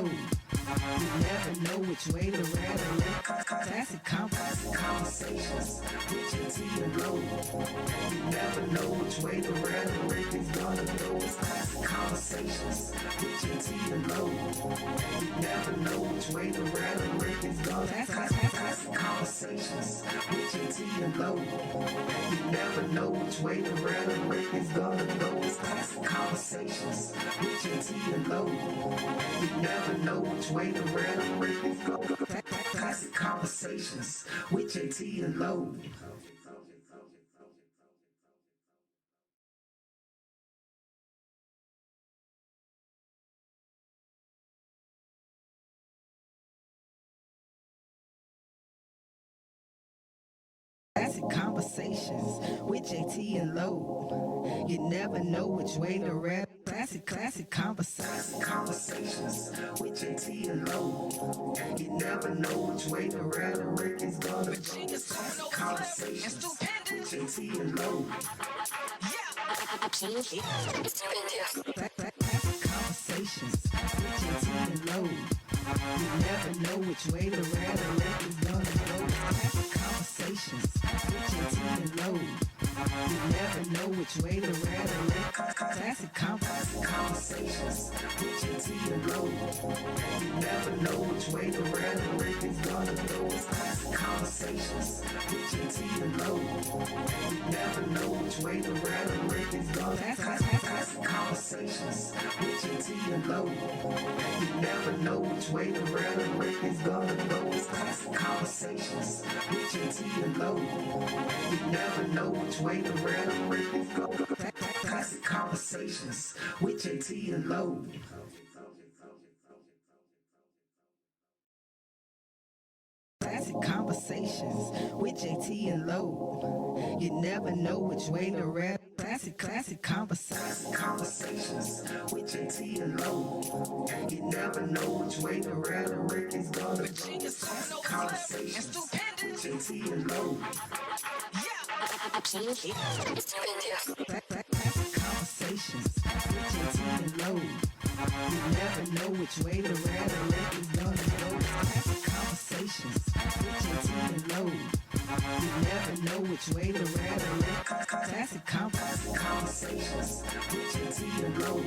load. You never know which way to rhetoric. Classic conversations with Jae Tea and load. You never know which way the rhetoric is gonna go. It's classic conversations with Jae Tea and load. You never know which way the rhetoric is gonna go. Classic conversations with Jae Tea and load. You never know which way the rhetoric is gonna go. It's classic conversations with Jae Tea and load. You never know which way the rhetoric is gonna go. Classic conversations with Jae Tea and load. Classic conversations with Jae Tea and load. You never know which way to rap. Classic conversations with Jae Tea and load. You never know which way the rhetoric is gonna go. Classic conversations with Jae Tea and load. Classic conversations with Jae Tea and load. You never know which way the rhetoric is gonna go. Classic conversations with Jae Tea and load. You never know which way the rhetoric. Classic conversations with Jae Tea and load. You never know which way the rhetoric is gonna go. Classic conversations with Jae Tea and load. You never know which way the rhetoric is gonna go. Classic conversations with Jae Tea and load. You never know which way the rhetoric is gonna go. It's classic conversations with Jae Tea and load. You never know which way the rhetoric is gonna go. Classic conversations with Jae Tea and load. Classic conversations with Jae Tea and load. You never know which way to rap. Classic conversations with Jae Tea and load. You never know which way the rhetoric is gonna go. Classic conversations with Jae Tea and load. Classic conversations with Jae Tea and load. You never know which way the rhetoric is gonna go. Classic conversations with Jae Tea and load. You never know which way the rhetoric. Classic conversations with Jae Tea and load.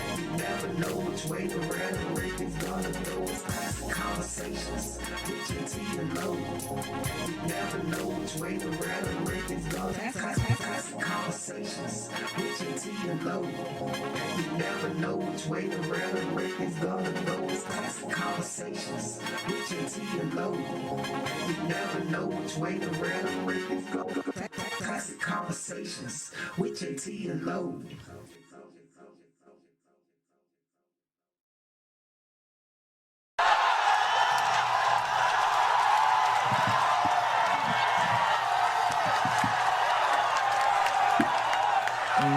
You never know which way the rhetoric is gonna go. Classic conversations with Jae Tea and load. You never know which way the rhetoric is gonna go. Classic conversations with Jae Tea and load. You never know which way the rhetoric is gonna go. Classic conversations with Jae Tea and load. You never know which way the rhetoric is gonna go. Classic conversations with Jae Tea and load.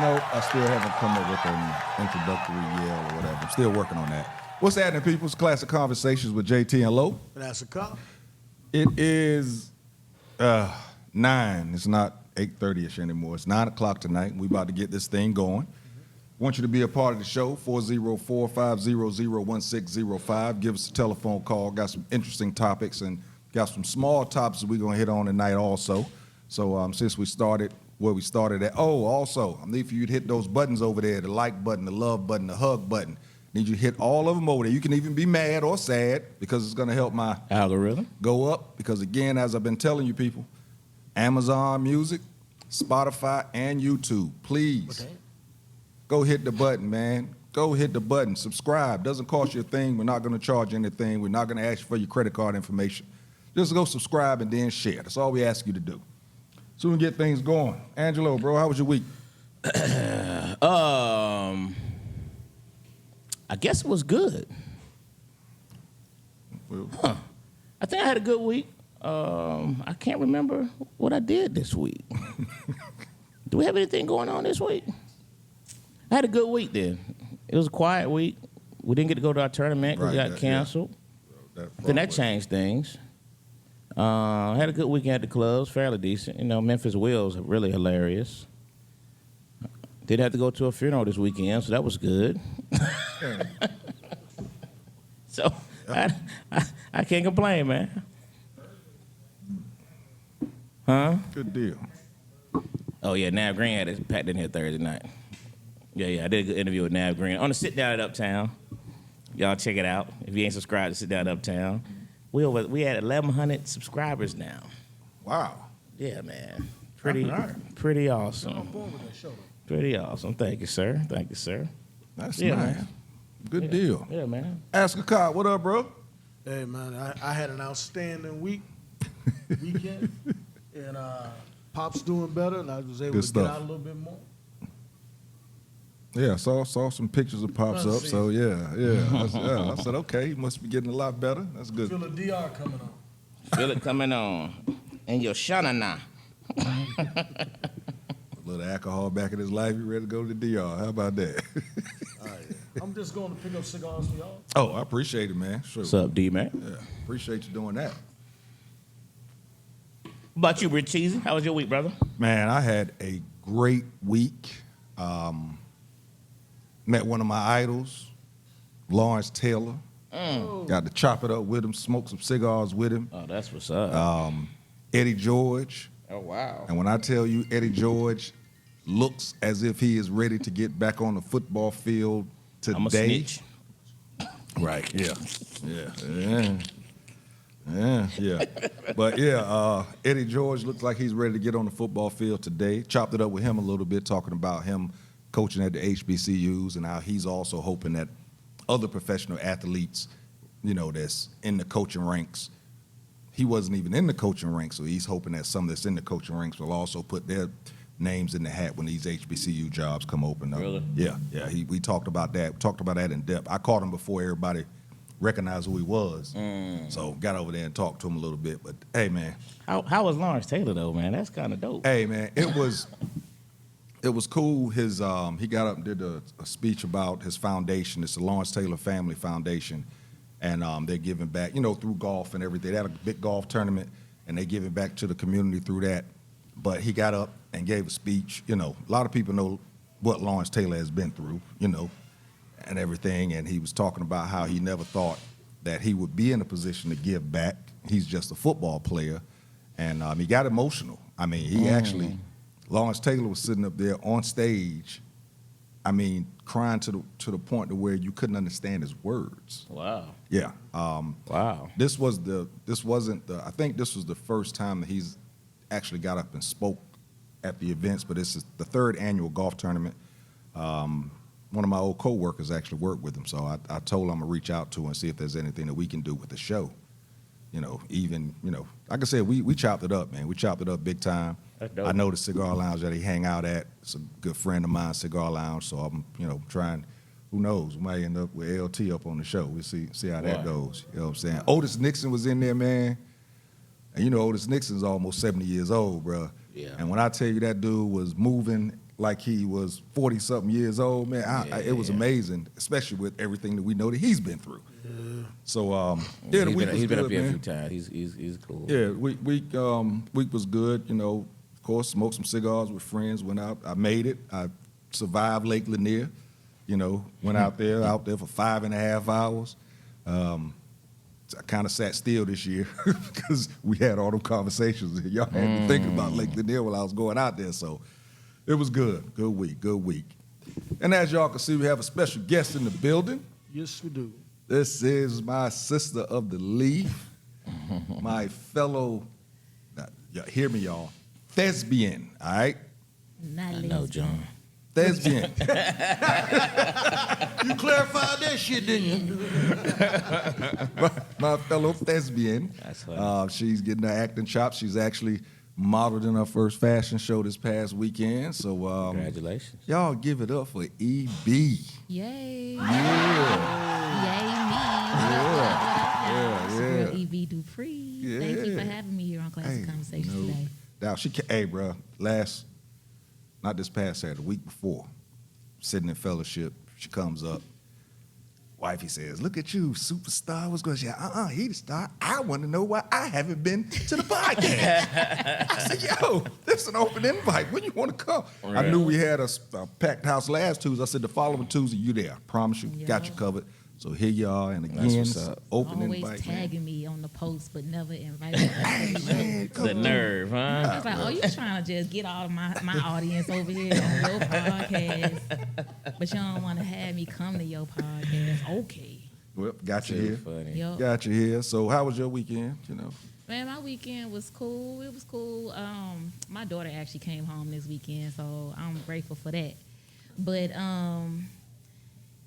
Nope, I still haven't come up with an introductory yell or whatever. I'm still working on that. What's happening, people? It's Classic Conversations with Jae Tea and Lo. That's a cop. It is 9. It's not 8:30ish anymore. It's 9 o'clock tonight. We're about to get this thing going. Want you to be a part of the show, 404-500-1605. Give us a telephone call. Got some interesting topics and got some small topics that we're going to hit on tonight also. So since we started where we started at, also, I need for you to hit those buttons over there, the like button, the love button, the hug button. Need you to hit all of them over there. You can even be mad or sad because it's going to help my algorithm go up. Because, again, as I've been telling you people, Amazon Music, Spotify, and YouTube, please go hit the button, man. Go hit the button. Subscribe. Doesn't cost you a thing. We're not going to charge you anything. We're not going to ask you for your credit card information. Just go subscribe and then share. That's all we ask you to do. So we can get things going. Angelo, bro, how was your week? I guess it was good. Well, I think I had a good week. I can't remember what I did this week. Do we have anything going on this week? I had a good week then. It was a quiet week. We didn't get to go to our tournament because it got canceled. Yeah. Then that changed things. I had a good weekend at the clubs, fairly decent. You know, Memphis Will's really hilarious. Did have to go to a funeral this weekend, so that was good. So I can't complain, man. Huh? Good deal. Oh, yeah, Nav Green had it packed in here Thursday night. Yeah, I did a good interview with Nav Green on the Sit Down at Uptown. Y'all check it out. If you ain't subscribed to Sit Down at Uptown. We had 1,100 subscribers now. Wow. Yeah, man. Pretty All right. awesome. Pretty awesome. Thank you, sir. Thank you, sir. That's Yeah, nice. man. Good deal. Yeah, man. Ask a cop. What up, bro? Hey man, I had an outstanding weekend, and Pop's doing better, and I was able Good to stuff. get out a little bit more. Yeah, saw some pictures of Pops Let's up. see. So yeah. I said, okay, he must be getting a lot better. That's good. Feel the DR coming on. Feel it coming on. And your shanana. A little alcohol back in his life. You ready to go to the DR? How about that? I'm just going to pick up cigars for y'all. Oh, I appreciate it, man. Sure. What's up, D, man? Yeah, appreciate you doing that. What about you, Rich Cheesy? How was your week, brother? Man, I had a great week. Met one of my idols, Lawrence Taylor. Got to chop it up with him, smoke some cigars with him. Oh, that's what's up. Eddie George. Oh, wow. And when I tell you Eddie George looks as if he is ready to get back on the football field today. I'm a snitch. Right, yeah. But yeah, Eddie George looks like he's ready to get on the football field today. Chopped it up with him a little bit, talking about him coaching at the HBCUs and how he's also hoping that other professional athletes, that's in the coaching ranks. He wasn't even in the coaching ranks, so he's hoping that some that's in the coaching ranks will also put their names in the hat when these HBCU jobs come open up. Really? Yeah. We talked about that. We talked about that in depth. I caught him before everybody recognized who he was. So got over there and talked to him a little bit. But hey, man. How was Lawrence Taylor though, man? That's kind of dope. Hey, man. It was cool. His he got up and did a speech about his foundation. It's the Lawrence Taylor Family Foundation, and they're giving back, through golf and everything. They had a big golf tournament, and they're giving back to the community through that. But he got up and gave a speech. A lot of people know what Lawrence Taylor has been through, and everything. And he was talking about how he never thought that he would be in a position to give back. He's just a football player, and he got emotional. I mean, he actually. Lawrence Taylor was sitting up there on stage, crying to the point to where you couldn't understand his words. Wow. Yeah. Wow. I think this was the first time that he's actually got up and spoke at the events, but this is the third annual golf tournament. One of my old co-workers actually worked with him, so I told him I'm gonna reach out to him and see if there's anything that we can do with the show. Like I said, we chopped it up, man. We chopped it up big time. That's dope. I know the cigar lounge that he hang out at. It's a good friend of mine, cigar lounge. So I'm, trying. Who knows? We might end up with LT up on the show. We'll see how that goes. You know what I'm saying? Otis Nixon was in there, man. And Otis Nixon's almost 70 years old, bro. Yeah. And when I tell you that dude was moving like he was 40-something years old, man, it was amazing, especially with everything that we know that he's been through. Yeah. So, the week was good, he's been up here man. a few times. He's cool. Yeah, week was good. Of course, smoked some cigars with friends. Went out. I made it. I survived Lake Lanier. Went out there for 5.5 hours. I kind of sat still this year because we had all them conversations. Y'all had me thinking about Lake Lanier while I was going out there. So it was good. Good week. And as y'all can see, we have a special guest in the building. Yes, we do. This is my sister of the leaf, my fellow, hear me, y'all, thespian, all right? Not I know, John. Thespian. You clarified that shit, didn't you? my fellow thespian. That's funny. She's getting her acting chops. She's actually modeled in her first fashion show this past weekend. So Congratulations. y'all give it up for EB. Yay. Yeah. Yay me. Yeah. It's your girl EB DuPree. Yeah. Thank you for having me here on Classic Conversations today. Now hey, bro, not this past Saturday, the week before, sitting in fellowship, she comes up. Wifey says, "Look at you, superstar." What's going on? She said, he the star. I want to know why I haven't been to the podcast. I said, "Yo, this is an open invite. When you want to come?" Right. I knew we had a packed house last Tuesday. I said, "The following Tuesday, you there? I promise you, got you covered." So here you are, and That's again, what's it's up. open Always invite. tagging me on the post, but never inviting me. The nerve, I huh? was like, oh, you trying to just get all of my audience over here on your podcast, but you don't want to have me come to your podcast. Okay. Well, got you Too here. funny. Yup. Got you here. So how was your weekend? Man, my weekend was cool. It was cool. My daughter actually came home this weekend, so I'm grateful for that. But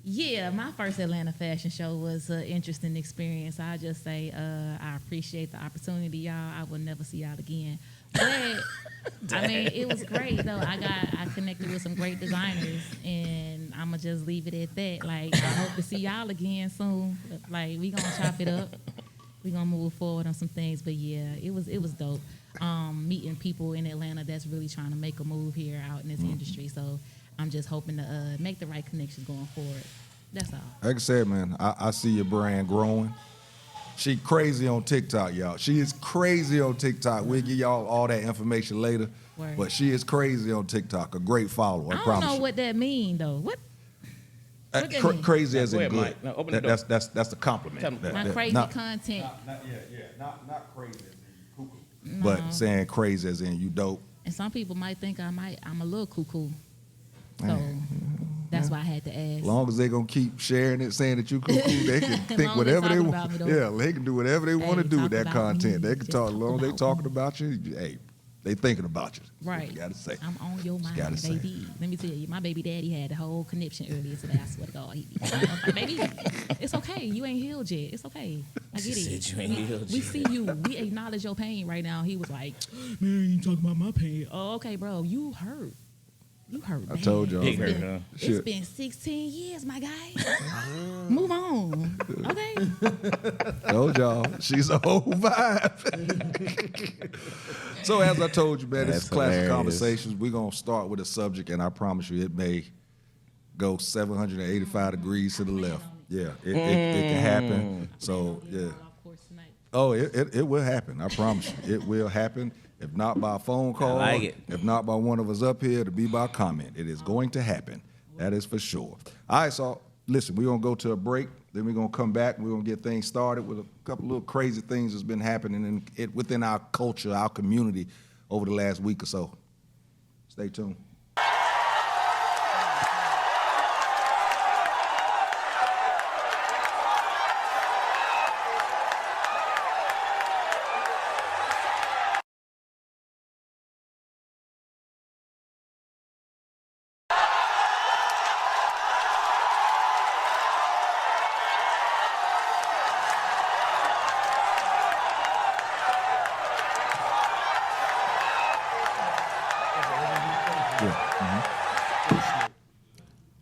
yeah, my first Atlanta fashion show was an interesting experience. I just say I appreciate the opportunity, y'all. I will never see y'all again. But I mean, it was great though. I connected with some great designers, and I'ma just leave it at that. Like, I hope to see y'all again soon. Like, we gonna chop it up. We gonna move forward on some things. But yeah, it was dope. Meeting people in Atlanta that's really trying to make a move here out in this industry. So I'm just hoping to make the right connections going forward. That's all. Like I said, man, I see your brand growing. She crazy on TikTok, y'all. She is crazy on TikTok. We'll give y'all all that information later. Word. But she is crazy on TikTok. A great follower, I I don't promise know you. what that mean though. What that mean? Crazy as Go in ahead, good. Mike. No, open the door. That's the compliment. Tell me. my crazy content? Not crazy as in cuckoo. But saying crazy as in you dope. And some people might think I'm a little cuckoo. So that's why I had to ask. As long as they gonna keep sharing it, saying that you cuckoo, they can As think long as they whatever they talking want. about me, though. Yeah, they can do whatever they want to Hey, do with talk that about content. me. They can Just talk as talk long as they about talking me. about you. Hey, they thinking about you. Right. You gotta say. I'm on your mind, gotta say. baby. Let me tell you, my baby daddy had the whole conniption earlier today. I swear to God. I was like, baby, it's okay. You ain't healed yet. It's okay. I get She it. said you ain't healed We yet. see you. We acknowledge your pain right now. He was like, man, you talking about my pain. Oh, okay, bro. You hurt. You hurt. I bad. told y'all. Big hurt, man. huh? It's Shit. been 16 years, my guy. Move on. Okay. Told y'all, she's a whole vibe. So as I told you, man, this is That's Classic hilarious. Conversations. We're gonna start with a subject, and I promise you, it may go 785 degrees to the left. Yeah, it can happen. So yeah. Of course, tonight. Oh, it will happen. I promise you, it will happen. If not by a phone call, like it. if not by one of us up here, to be by comment. It is going to happen. That is for sure. All right, so listen, we're gonna go to a break. Then we're gonna come back. And we're gonna get things started with a couple little crazy things that's been happening within our culture, our community, over the last week or so. Stay tuned.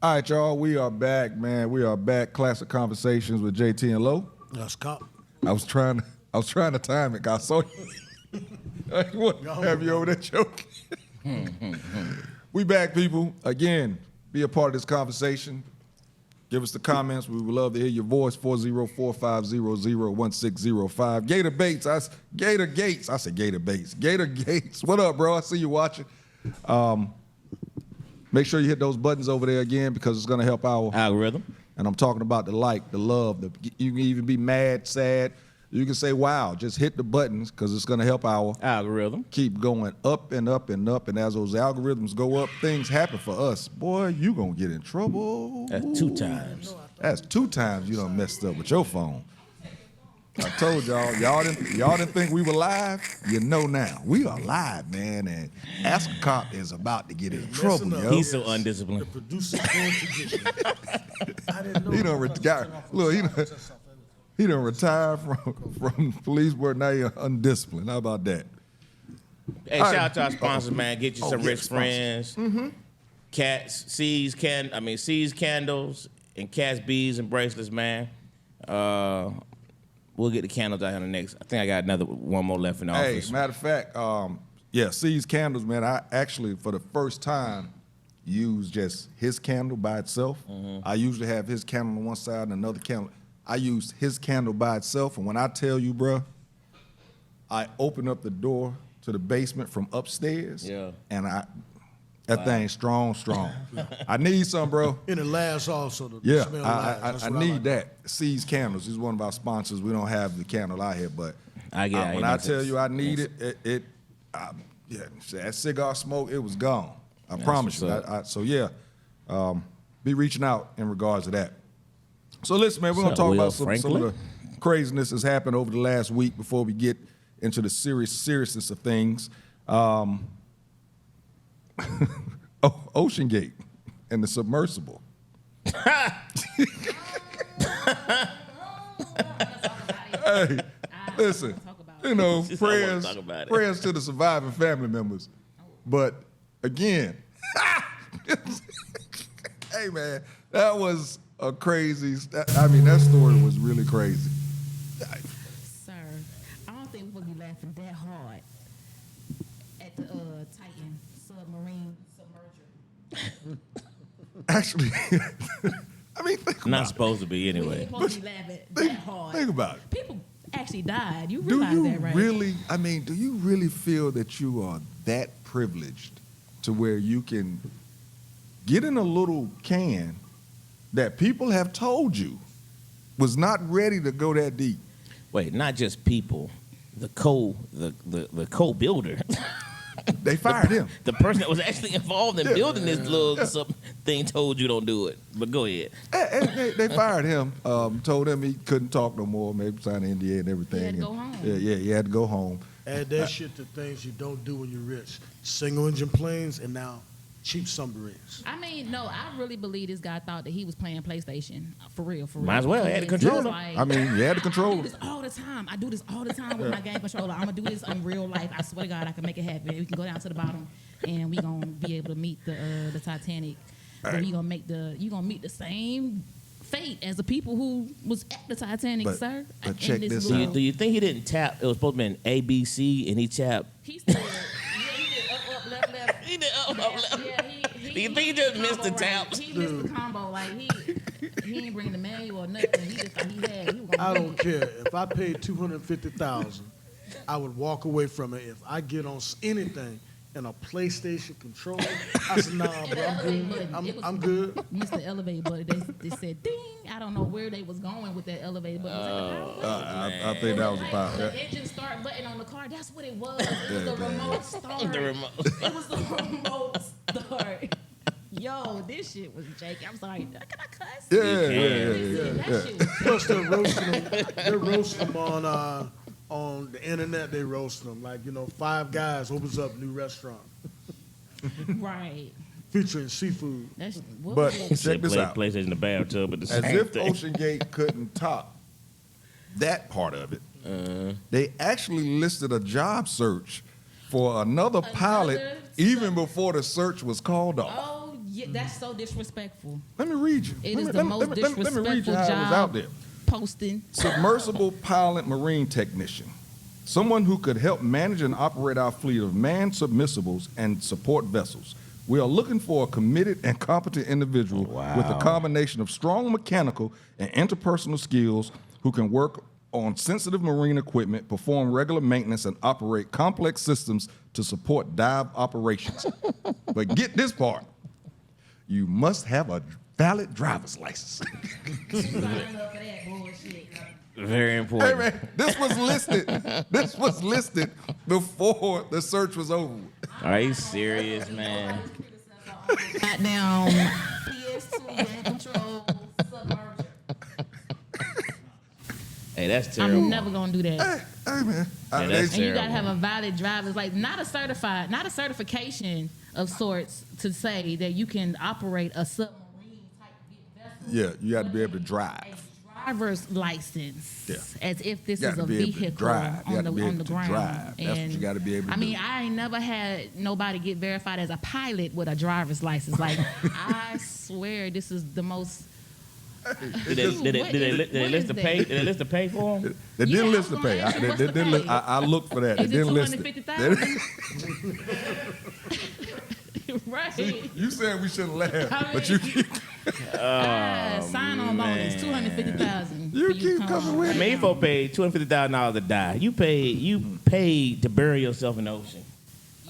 All right, y'all, we are back, man. We are back. Classic Conversations with Jae Tea and Lo. That's cop. I was trying to time it, guys. So have you over there choking? We back, people. Again, be a part of this conversation. Give us the comments. We would love to hear your voice. 404-500-1605. Gator Bates. Gator Gates. I said Gator Bates. Gator Gates. What up, bro? I see you watching. Make sure you hit those buttons over there again because it's going to help our Algorithm. And I'm talking about the like, the love. You can even be mad, sad. You can say, wow. Just hit the buttons because it's going to help our Algorithm. keep going up and up and up. And as those algorithms go up, things happen for us. Boy, you going to get in trouble. That's 2 times. That's 2 times you done messed up with your phone. I told y'all didn't think we were live. You know now. We are live, man. And Ask a Cop is about to get in trouble, Messing up. yo. He's so The undisciplined. producer's going to jail. I didn't know. He done retired. Look, he done retired from police work. Now you're undisciplined. How about that? Hey, All shout right. out to our sponsors, man. Get you some yeah, rich friends. Cats, C's candles, and Cats beads and bracelets, man. We'll get the candles out here in the next. I think I got one more left in the Hey, office. matter of fact, C's candles, man. I actually, for the first time, used just his candle by itself. I usually have his candle on one side and another candle. I used his candle by itself, and when I tell you, bruh, I opened up the door to the basement from upstairs. Yeah. And That thing strong. I need some, bro. And it lasts also. The Yeah, smell lasts. That's I what need like. that. Seas Candles is one of our sponsors. We don't have the candle out here, but I get it. when I tell you I need it, that cigar smoke, it was gone. I promise you. Be reaching out in regards to that. So listen, man, we're going to talk about some of the craziness that's happened over the last week before we get into the seriousness of things. Ocean Gate and the submersible. Hey, listen, prayers to the surviving family members. But again, hey man, that was a crazy. That story was really crazy. Sir, I don't think we're gonna be laughing that hard at the Titan submarine submerger. Actually, think Not about supposed to be We anyway. ain't supposed to be laughing that hard. Think about it. People actually died. You Do realize you that, right? really? Do you really feel that you are that privileged to where you can get in a little can that people have told you was not ready to go that deep? Wait, not just people, the co-builder. They fired him. The person that was actually involved in building this little thing told you don't do it. But go ahead. They fired him. Told him he couldn't talk no more. Maybe signed an NDA and everything. He had to go home. Yeah, he had to go home. Add that shit to things you don't do when you're rich. Single engine planes and now cheap submarines. No, I really believe this guy thought that he was playing PlayStation. For real. Might as well. He had the controller. You had the controller. I do this all the time. With my game controller. I'm going to do this in real life. I swear to God, I can make it happen. We can go down to the bottom, and we're going to be able to meet the Titanic. Right. And you're going to meet the same fate as the people who was at the Titanic, sir. But check this out. Do you think he didn't tap? It was supposed to be an ABC, and he tapped. He still, he did up, left. He did up, left. Yeah, Do you think he just missed the combo taps? He missed the combo. Like he ain't bringing the manual or nothing. He just thought he had. He was gonna I bring don't it. care. If I paid $250,000, I would walk away from it. If I get on anything in a PlayStation controller, I said, nah, bro, I'm good. Missed the elevator button. They said ding. I don't know where they was going with that elevator button. I think that was about the that. engine start button on the car. That's what it was. It was the remote start. The remote. It was the remote start. Yo, this shit was janky. I'm sorry. Can I cuss? Yeah. That shit was Plus, they're roasting them on the internet. They roast them like Five Guys opens up new restaurant right. featuring seafood. That's But check this out. PlayStation in the bathtub, but the As same if thing. Ocean Gate couldn't top that part of it, they actually listed a job search for another pilot even before the search was called off. Oh, yeah, that's so disrespectful. Let me read you. It is the most disrespectful let me read you how it was job out there. posting. Submersible pilot marine technician. Someone who could help manage and operate our fleet of manned submersibles and support vessels. We are looking for a committed and competent individual with a combination of strong mechanical and interpersonal skills who can work on sensitive marine equipment, perform regular maintenance, and operate complex systems to support dive operations. But get this part. You must have a valid driver's license. Sign up for that bullshit. Very Hey important. man, this was listed before the search was over. Are you serious, man? Goddamn PS2 man control submerger. Hey, that's terrible. I'm never gonna do that. Hey man. Yeah, And that's you terrible. gotta have a valid driver's like not a certification of sorts to say that you can operate a submarine type vessel. Yeah, you got to be able to drive. A driver's license. Yeah. As if this You is gotta a be able to vehicle drive. You on gotta be the able to ground. drive. That's what you gotta be able to I mean, do. I ain't never had nobody get verified as a pilot with a driver's license. Like I swear this is the most Did they list the pay? Did they list the pay for him? They Yeah, didn't I list was the gonna pay. ask you, what's the pay? I looked for that. They Is it didn't list it. 250,000? Right. You said we shouldn't laugh, I but you mean- keep, Sign on bonus, man. 250,000. You for keep to come coming on. with I mean, you folks paid $250,000 to die. You paid to bury yourself in the ocean.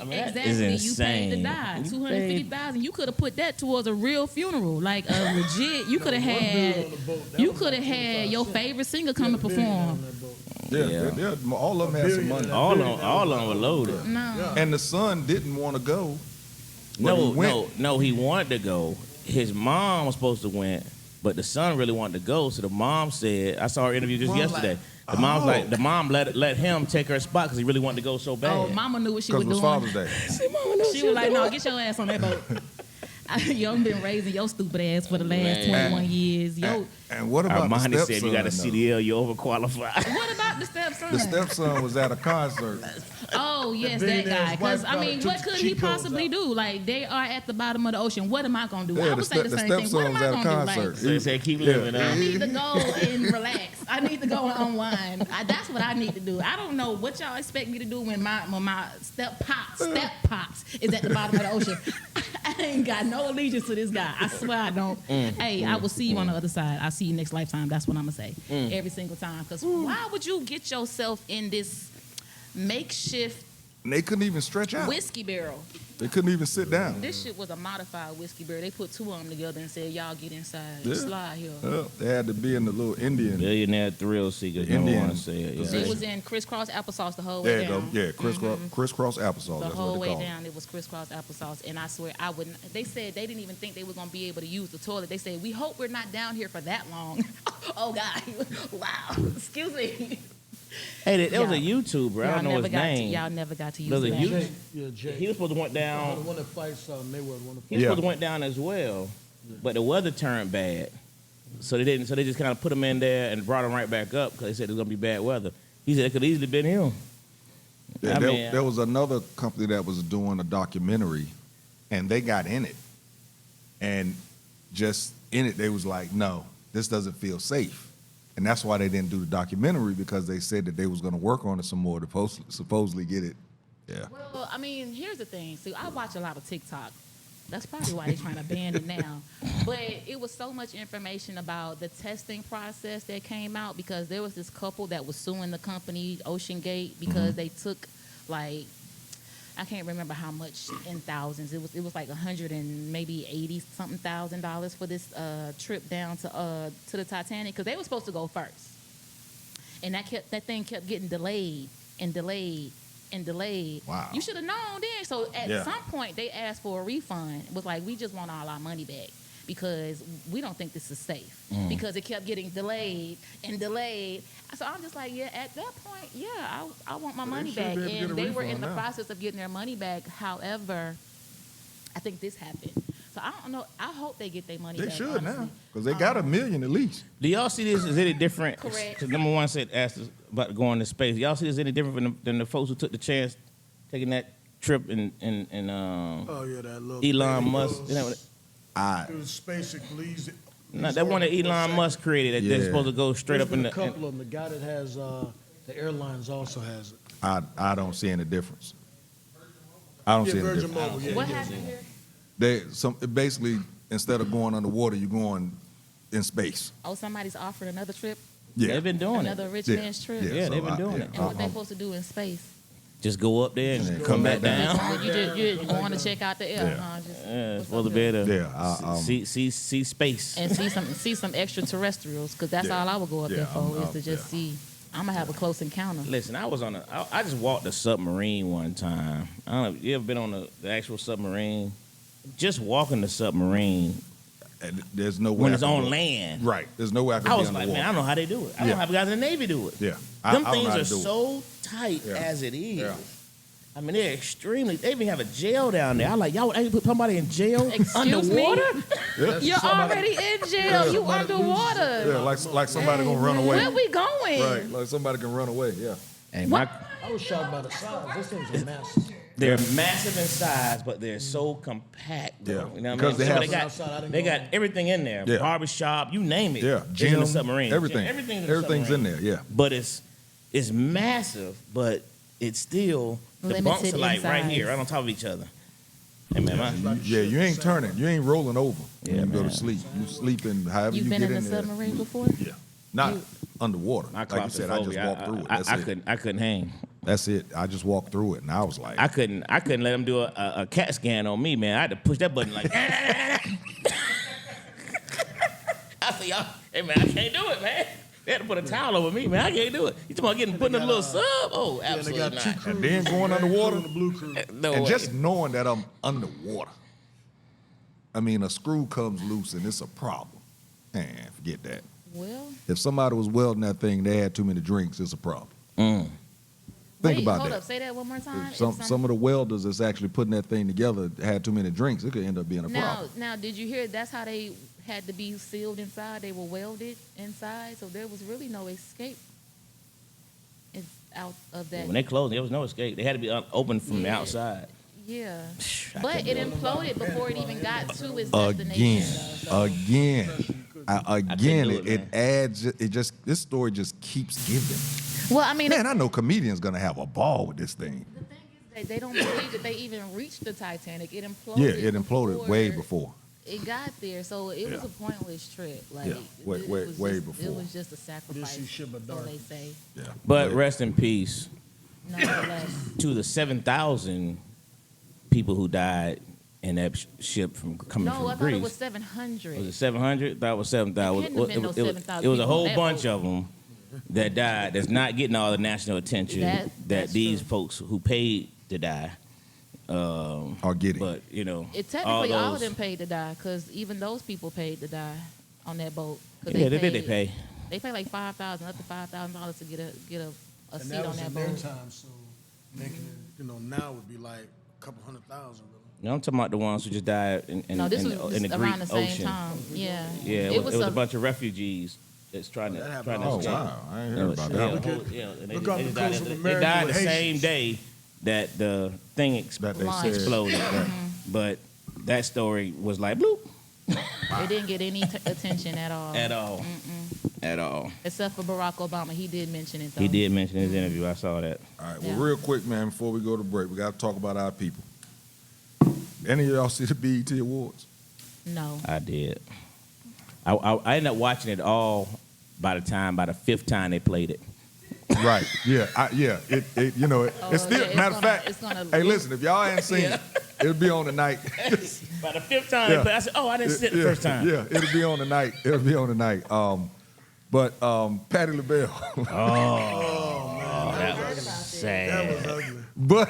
I mean, that Exactly, is you paid to insane. die. You 250,000. You could have put that towards a real funeral, like a legit. You could have One dude had. on the boat, that You was could have like had your 25 favorite singer come and cents. Billion perform. on that boat. Yeah, all of them had some money. All of them were loaded. No. And the son didn't want to go. but No, he went. no, he wanted to go. His mom was supposed to went, but the son really wanted to go. So the mom said, I saw her interview just yesterday. The mom's like, the mom let him take her spot because he really wanted to go so bad. Oh, Mama knew what she was Because it doing. was Father's Day. She was like, "No, get your ass on that boat." You been raising your stupid ass for the last 21 years. Yo, And what about the Armani stepson? said, you got a though? CDL, you're overqualified. what about the stepson? The stepson was at a concert. Oh yes, The that billionaire's guy. Because wife I mean, probably what took could the he cheat codes possibly out. do? Like they are at the bottom of the ocean. What am I gonna do? Yeah, I would say the same thing. What stepson am was I at a gonna do? Like, concert. So they said, keep living, I huh? need to go and relax. I need to go and unwind. That's what I need to do. I don't know what y'all expect me to do when my step pops is at the bottom of the ocean. I ain't got no allegiance to this guy. I swear I don't. Hey, I will see you on the other side. I'll see you next lifetime. That's what I'm gonna say every single time. Because why would you get yourself in this makeshift And they couldn't even stretch out. whiskey barrel? They couldn't even sit down. This shit was a modified whiskey barrel. They put two of them together and said, "Y'all get inside, Yeah. slide here." Yeah, they had to be in the little Indian. Billionaire thrill seeker. Indian Indian. Want to say it. position. It was in crisscross applesauce the whole There way you go. down. Yeah, crisscross applesauce. The That's whole what they way call it. down, it was crisscross applesauce, and I swear I wouldn't. They said they didn't even think they were gonna be able to use the toilet. They said, "We hope we're not down here for that long." Oh God! Wow! Excuse me. Hey, there was a Y'all- YouTuber. I don't know his name. Y'all never got to use There's a that. YouTube- Jay, yeah, Jay. He was supposed to went the down. one that fights Mayweather. One that He was Yeah. supposed to went down as well, but the weather turned bad, so they didn't. So they just kind of put him in there and brought him right back up because they said it was gonna be bad weather. He said it could easily been him. Yeah, I there, mean, there was another company that was doing a documentary, and they got in it, and just in it, they was like, "No, this doesn't feel safe," and that's why they didn't do the documentary because they said that they was going to work on it some more to supposedly get it. Yeah, Well, I mean, here's the thing. See, I watch a lot of TikTok. That's probably why they're trying to ban it now. But it was so much information about the testing process that came out because there was this couple that was suing the company, Ocean Gate, because they took like, I can't remember how much in thousands. It was like $100 and maybe $80-something for this trip down to the Titanic because they were supposed to go first, and that thing kept getting delayed and delayed and delayed. Wow. You should have known then. So at Yeah. some point they asked for a refund. It was like, we just want all our money back because we don't think this is safe because it kept getting delayed and delayed. So I'm just like, yeah, at that point, yeah, I want my money should back. be able to get And a they were in refund the now. process of getting their money back. However, I think this happened. So I don't know. I hope they get their money they back. should now honestly. because they got $1 million at least. Do y'all see this? Is any different? Correct. 'Cause number one asked us about going to space. Y'all see this any different than the folks who took the chance, taking that trip and Oh yeah, that little Elon thing. Musk? You know, It was basically no, that one that Elon Musk created that they're Yeah. supposed to go straight up in a the. couple of them. The guy that has the airlines also has it. I don't see any difference. I don't Yeah, see any Virgin difference. Mobile. Yeah, What yeah. happened here? Basically, instead of going underwater, you're going in space. Oh, somebody's offered another trip, Yeah, They've been doing another it. rich Yeah. man's trip. Yeah, they've been doing it. And what they supposed to do in space? Just go up there and then come back down. So you want to check out the air, Yeah. huh? Just, Yeah, it's what's supposed up to be there? able Yeah, to see space. And see some extraterrestrials, because that's Yeah. all I would go up Yeah, there for I'm- is to just see. I'm gonna have a close encounter. Listen, I just walked a submarine one time. I don't know, you ever been on the actual submarine? Just walking the submarine And there's no way when I it's can on go- land. Right. There's no way I can I be was like, underwater. man, I don't know how they do it. I don't Yeah. know how the guys in the Navy do it. Yeah. Them I don't things know how are to do it. so tight Yeah. as it is. Yeah. I mean, they're extremely. They even have a jail down there. I like y'all. Would put somebody in jail Excuse me? underwater? You're already in jail. You underwater. Yeah, like somebody gonna run away. Where we going? Right, like somebody can run away. Yeah. Hey, What? I was shocked by the size. Those things are massive. they're massive in size, but they're so compact. Bro. Yeah. You know what Because I they mean? have- So they Outside, I got didn't they go got in. everything in there. Yeah. Barbershop, you name it. Yeah. It's in the Gym, submarine. everything. Everything's in the Everything's submarine. in there. Yeah. But it's massive, but it's still the bunks Limited are like in right size. here, right on top of each other. Hey man, Yeah, you ain't turning. You ain't rolling over when Yeah, you go man. to sleep. You sleeping however You've you been get in a in there. submarine before? Yeah. Not underwater. my Like you said, I just claustrophobia, walked through it. I That's it. couldn't hang. That's it. I just walked through it, and I was like, I couldn't let them do a CAT scan on me, man. I had to push that button like. I said, y'all, hey man, I can't do it, man. They had to put a towel over me, man. I can't do it. You talking about putting a little sub? Oh, absolutely and they got not. two crews, and then going underwater, the blue crew. No and way. just knowing that I'm underwater. I mean, a screw comes loose, and it's a problem. Man, forget that. Well, If somebody was welding that thing, they had too many drinks, it's a problem. Think wait, about hold that. up. Say that one more time. If some of the welders that's actually putting that thing together had too many drinks, it could end up being a problem. Now, did you hear that's how they had to be sealed inside? They were welded inside, so there was really no escape. It's out of that. When they closed, there was no escape. They had to be open from the Yeah. outside. Yeah, I but couldn't it do it. imploded before it even got to its Again, destination. though, so- again, do it, it adds. It just this story just keeps giving. Well, I mean, Man, I know comedians gonna have a ball with this thing. the thing is that they don't believe that they even reached the Titanic. It imploded. Yeah, it imploded way before. It got there, so it was Yeah. a pointless trip. Like, Yeah, way- it way- was way just, before. It was just a sacrifice, This is shit but so dark. they say. Yeah, But rest in peace Nonetheless, to the 7,000 people who died in that ship from coming no, from I thought Greece. it was 700. Was it 700? That was 7,000. It couldn't have been no 7,000 It was a people on whole that bunch boat. of them that died. That's not getting all the national attention that That's these true. folks who paid to die. are getting. But you know, It technically all of those- them paid to die because even those people paid to die on that boat. 'Cause Yeah, they pay. They paid like $5,000, up to $5,000 to get a And seat that on was that in their boat. time, so making it, now would be like a couple 100,000. Really. No, I'm talking about the ones who just died in No, this in, was in the just Greek around the same Ocean. time. Yeah, Yeah, it was a bunch of refugees that's trying to That happened trying to all oh the escape. wow, I ain't heard about that. Look at- Yeah, and look they on the died coast at of they America died the with same Haitians. day that the thing That they said. exploded. But that story was like bloop it didn't get any attention at all. at all. At all. Except for Barack Obama. He did mention it, though. He did mention in his interview. I saw that. All right, well, Yeah. real quick, man, before we go to break, we got to talk about our people. Any of y'all see the BET Awards? No. I did. I ended up watching it all by the fifth time they played it. Right. Yeah. It it's still. yeah, it's matter of gonna- fact. it's gonna Hey, loop. listen. If y'all ain't seen it, it'll be on tonight. By the fifth time Yeah. they played, I said, "Oh, I didn't see it the first time." Yeah. It'll be on tonight. It'll be on tonight. But Patti LaBelle. That was That sad. was ugly. but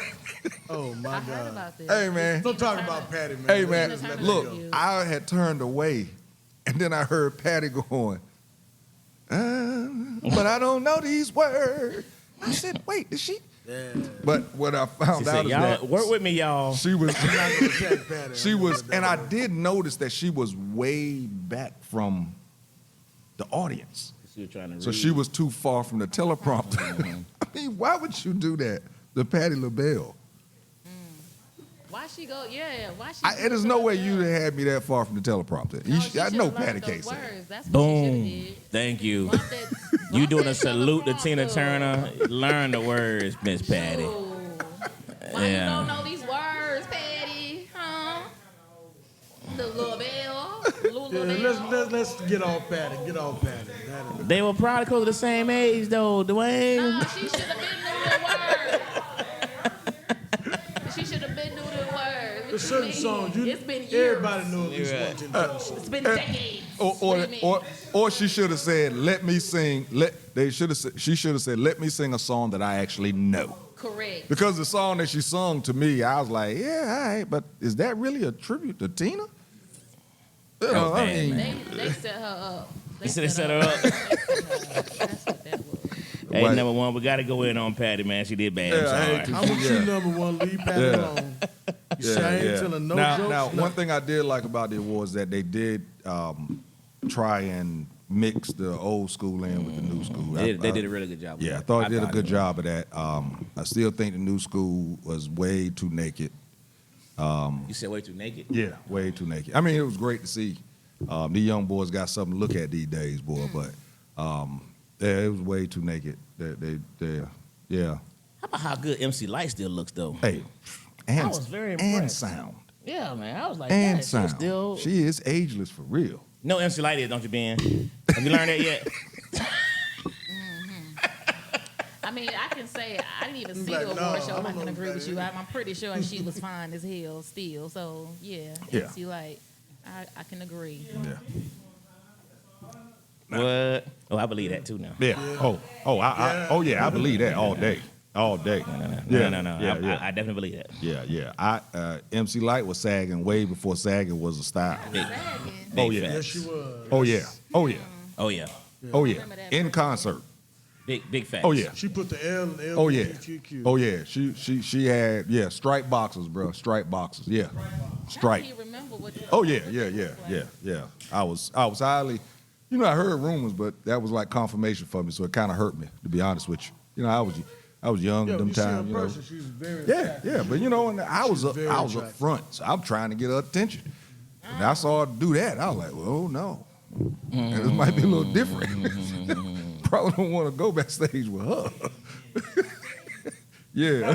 Oh my I heard God. about this. hey, man. Don't talk about Patty, man. Hey, Let's man. just let it Look, go. I had turned away, and then I heard Patty going, but I don't know these words. I said, wait, is she? Yeah. But what I She found said, out is "Y'all that work with me, y'all." she was, I'm not gonna attack Patty. she I'm gonna was, let that and I go. did notice that she was way back from the audience. She was trying to So read. she was too far from the teleprompter. I mean, why would you do that to Patti LaBelle? Why she go? Yeah, why she? There's no way you had me that far from the teleprompter. No, I know should've Patty learned can't those say that. words. That's what Boom. she should have Thank you. did. Bump that- You bump doing a that salute to Tina teleprompter. Turner? Learn the words, Miss Patty. Ooh. Why Yeah. you don't know these words, Patty? Huh? The little bell, little Yeah, bell. let's get off Patty. Get off Patty. That is- They were probably close to the same age, though, Dwayne. No, she should have been knew the words. She should have been knew the words. There's certain songs It's been years. everybody knows at least one Tim Turner song. It's been decades. Or, What do you mean? or she should have said, "Let me sing." She should have said, "Let me sing a song that I actually know." Correct. Because the song that she sung to me, I was like, "Yeah, all right," but is that really a tribute to Tina? You know, I bad, mean, man. They set her up. They set her up. That's what that was. Hey, Right. number one, we got to go in on Patty, man. She did bad. Yeah, I hate I'm to- sorry. I'm with you, number one. Leave Patty Yeah. alone. You see, I ain't telling no now, jokes. now, nothing. one thing I did like about the awards that they did try and mix the old school in with the new school. They did a really good job. with Yeah, I that. thought they did a good it. job of that. I still think the new school was way too naked. You said way too naked. Yeah, way too naked. I mean, it was great to see. The young boys got something to look at these days, boy. But yeah, it was way too naked. Yeah. How about how good MC Light still looks, though? Hey, I and was very and impressed. sound Yeah, man. I was like, and that, sound. still. She is ageless for real. No MC Light is, don't you, Ben? Have you learned that yet? I mean, I can say I didn't even see like, the no, award show. I don't I know can what agree that with you. is. I'm pretty sure she was fine as hell still. So yeah, Yeah. MC Light, I can agree. Yeah. What? Oh, I believe that too now. Yeah. Oh yeah, I believe that all day. All day. No. Yeah. I definitely believe that. Yeah. MC Light was sagging way before sagging was a style. Big, Oh, big yeah. Yes, facts. she was. Oh yeah. Oh yeah. Oh yeah. Oh yeah. Remember that In first concert. Big facts. Oh yeah. She put the L in Oh yeah. LGBTQ. Oh yeah. She had striped boxes, bro. Striped boxes. Yeah. I Stripe. can't remember what. Oh yeah. I was highly, I heard rumors, but that was like confirmation for me, so it kind of hurt me, to be honest with you. I was young Yeah, at them you see her times, in person, she's very Yeah, attractive. yeah, but and I was up very up attractive. front, so I'm trying to get her attention. And I saw her do that. I was like, well, oh no, and this might be a little different. Probably don't want to go backstage with her. yeah,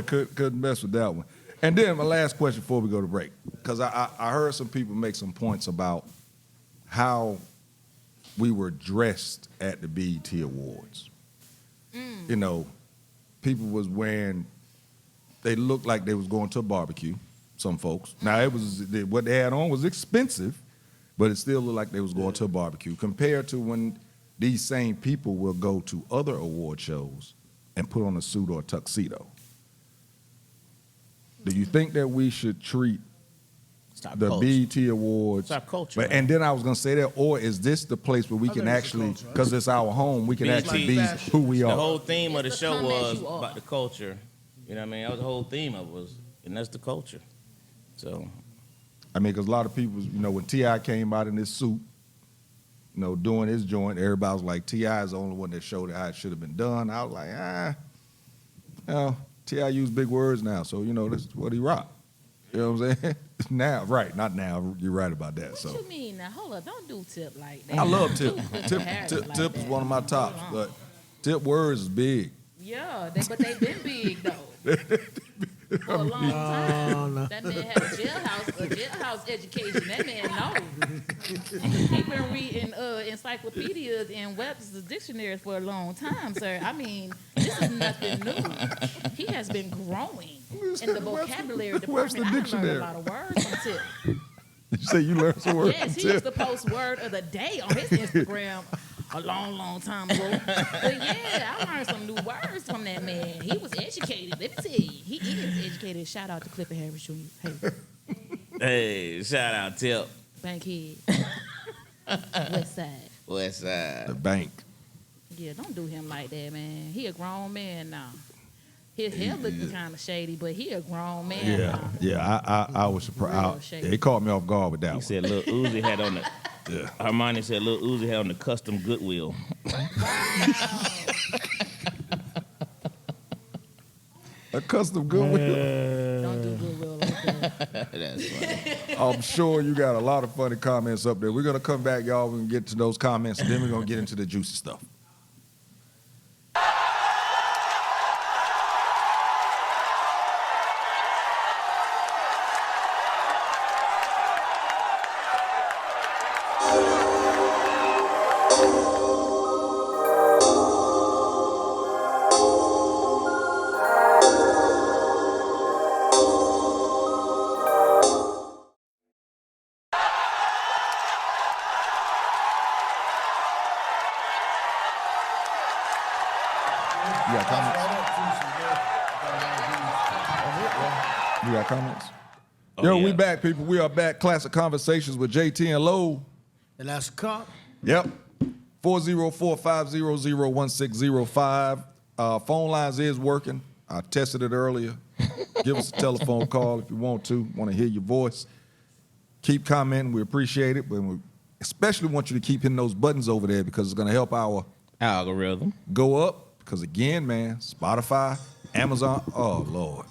couldn't mess with that one. And then my last question before we go to break, because I heard some people make some points about how we were dressed at the BET Awards. People was wearing, they looked like they was going to a barbecue, some folks. Now, what they had on was expensive, but it still looked like they was going to a barbecue, compared to when these same people will go to other award shows and put on a suit or a tuxedo. Do you think that we should treat Stop the culture. BET Awards? It's our culture, But, man. and then I was going to say that, or is this the place where we can think it's the actually, culture. because it's our home, we can BET. actually be Fashion. who we The are? whole theme of the It's show become as was you are. about the culture. You know what I mean? That was the whole theme of it was, and that's the culture. So I mean, because a lot of people, when T.I. came out in this suit, doing his joint, everybody was like, T.I. is the only one that showed how it should have been done. I was like, T.I. used big words now, so, this is what he rocked. You know what I'm saying? Now, right, not now. You're right about that. What So you mean now? Hold up, don't do Tip like that. I love Tip. Don't put Tip, Harris Tip, like Tip is that. one of my tops, Hold but on. Tip words is big. Yeah, but they've been big though. For a long time. no. That man had a jailhouse education. That man knows. He been reading encyclopedias and Webster's dictionaries for a long time, sir. I mean, this is nothing new. He has been growing in the vocabulary Webster department. I learned dictionary. a lot of words from Tip. You say you learned some words Yes, from he used Tip. to post word of the day on his Instagram a long time ago. But yeah, I learned some new words from that man. He was educated. Let me tell you, he is educated. Shout out to Clifford Harris Jr. Hey, hey, shout out Tip. Bankhead. West Side. West Side. The bank. Yeah, don't do him like that, man. He a grown man now. His hair looking kind of shady, but he a grown man now. I was Real surprised. shady. It caught me off guard with that He one. said Lil Uzi had on the. Hermione said Lil Uzi had on the custom Goodwill. A custom Goodwill. Don't do Goodwill like that. That's funny. I'm sure you got a lot of funny comments up there. We're going to come back, y'all. We're going to get to those comments, and then we're going to get into the juicy stuff. You got comments? You got comments? Oh, Yo, yeah. we back, people. We are back. Classic Conversations with Jae Tea and Low. And that's a cop. Yep. 404-500-1605. Phone lines is working. I tested it earlier. Give us a telephone call if you want to hear your voice. Keep commenting. We appreciate it. But we especially want you to keep hitting those buttons over there because it's going to help our Algorithm. go up. Because again, man, Spotify, Amazon, oh, Lord.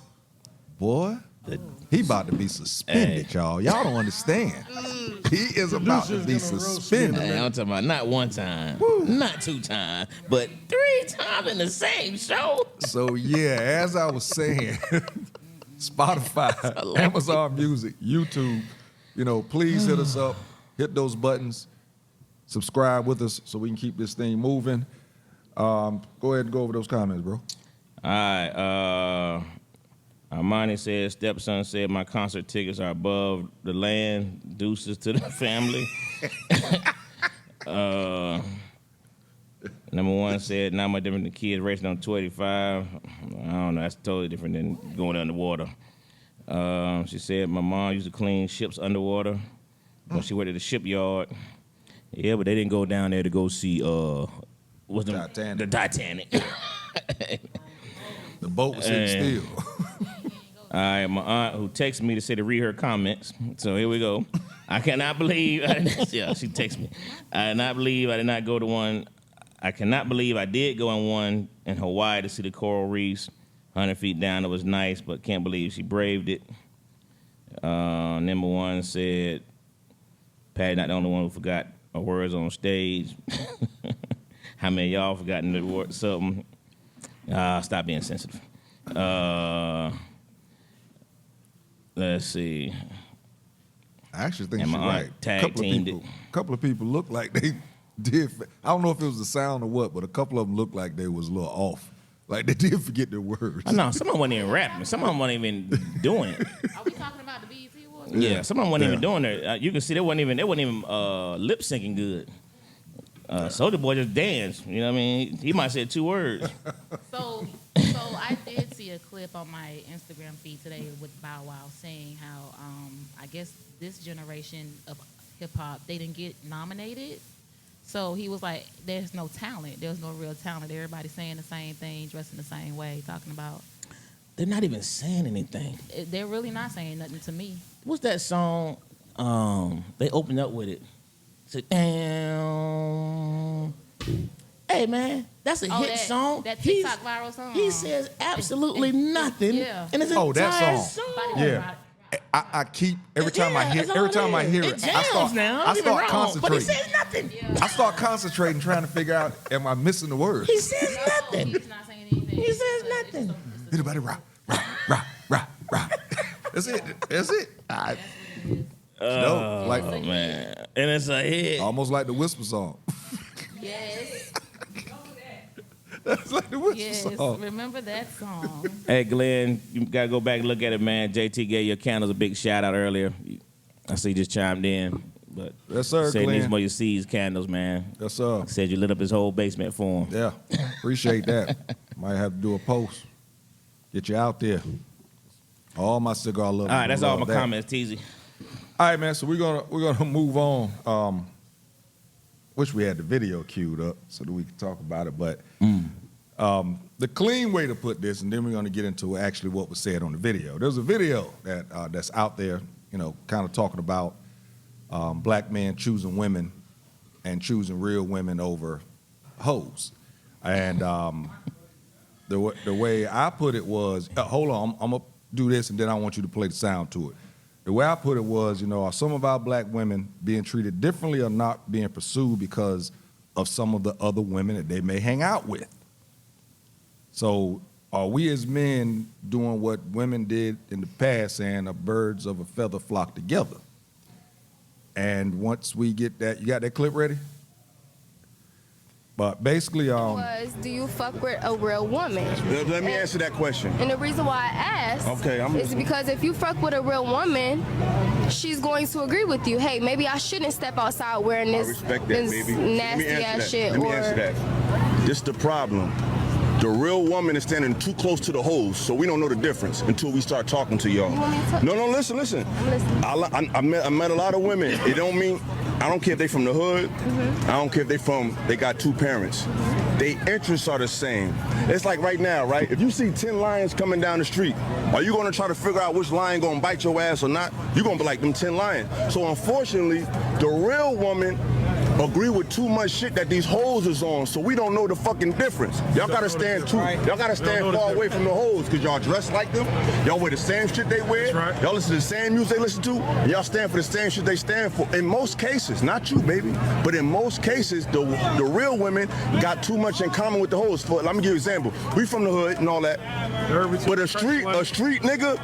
Boy, he about to be suspended, y'all. Y'all don't understand. He is about to be Producer's gonna roast me in a suspended. Hey, I'm talking about not one time, not two times, but 3 times in the same show. So yeah, as I was saying, Spotify, Amazon Music, YouTube, please hit us up, hit those buttons. subscribe with us so we can keep this thing moving. Go ahead and go over those comments, bro. All right. Armani said, stepson said my concert tickets are above the land. Deuces to the family. Number one said, not much different than kids racing on 285. I don't know. That's totally different than going underwater. She said my mom used to clean ships underwater when she went to the shipyard. Yeah, but they didn't go down there to go see what's Titanic. The Titanic. The boat was sitting still. All right, my aunt who texted me to say to read her comments. So here we go. I cannot believe. Yeah, she texted me. I did not go to one. I cannot believe I did go on one in Hawaii to see the coral reefs. 100 feet down, it was nice, but can't believe she braved it. Number one said, Patty not the only one who forgot her words on stage. How many of y'all forgotten the word something? Stop being sensitive. Let's see. I actually think And she's my aunt right. tag teamed it. Couple of people look like they did. I don't know if it was the sound or what, but a couple of them looked like they was a little off. Like they did forget their words. I know, some of them wasn't even rapping. Some of them wasn't even doing it. Are we talking about the BET Awards? Yeah, some of them wasn't even doing it. You can see they wasn't even lip syncing good. Soulja Boy just danced. You know what I mean? He might have said 2 words. So I did see a clip on my Instagram feed today with Bow Wow saying how I guess this generation of hip hop, they didn't get nominated. So he was like, there's no talent. There's no real talent. Everybody's saying the same thing, dressing the same way, talking about. They're not even saying anything. They're really not saying nothing to me. What's that song? They opened up with it. Said, damn. Hey, man, that's a hit song. That TikTok viral song. He says absolutely nothing. Yeah. And it's Oh, that entire song. song. Yeah. I keep every time I hear it, I start concentrating. But he says nothing. Yeah. I start concentrating, trying to figure out, am I missing the words? He says nothing. He's not saying anything. He says nothing. Anybody rock. That's it. No, like Oh, man. And it's a hit. almost like the whisper song. Yes. That's like the whisper Yes. song. Remember that song. Hey, Glenn, you got to go back and look at it, man. JT gave your candles a big shout out earlier. I see you just chimed in. But Yes, sir, said Glenn. these more your seeds candles, man. Yes, sir. Said you lit up his whole basement for him. Yeah, appreciate that. Might have to do a post. Get you out there. All my cigar lovers. All right, that's all my love that. comments, Teasy. All right, man. So we're gonna move on. Wish we had the video queued up so that we could talk about it. But the clean way to put this, and then we're gonna get into actually what was said on the video. There's a video that's out there, kind of talking about black men choosing women and choosing real women over hoes. And the way I put it was, hold on, I'm gonna do this, and then I want you to play the sound to it. The way I put it was, are some of our black women being treated differently or not being pursued because of some of the other women that they may hang out with? So are we as men doing what women did in the past, saying birds of a feather flock together? And once we get that, you got that clip ready? But basically, was, do you fuck with a real woman? Let me answer that question. And the reason why I asked is because if you fuck with a real woman, she's going to agree with you. Hey, maybe I shouldn't step outside wearing I this, respect that, this baby. nasty ass shit. Let me answer that. This the problem. The real woman is standing too close to the hoes, so we don't know the difference until we start talking to y'all. You want me to talk? No, listen. I'm listening. I met a lot of women. It don't mean, I don't care if they from the hood. I don't care if they got 2 parents. They interests are the same. It's like right now, right? If you see 10 lions coming down the street, are you gonna try to figure out which lion gonna bite your ass or not? You're gonna be like them 10 lions. So unfortunately, the real woman agree with too much shit that these hoes is on, so we don't know the fucking difference. Y'all gotta stand far away from the hoes, cause y'all dress like them, y'all wear the same shit they wear, y'all listen to the same music they listen to, and y'all stand for the same shit they stand for. In most cases, not you, baby, but in most cases, the real women got too much in common with the hoes. Let me give you an example. We from the hood and all that, but a street nigga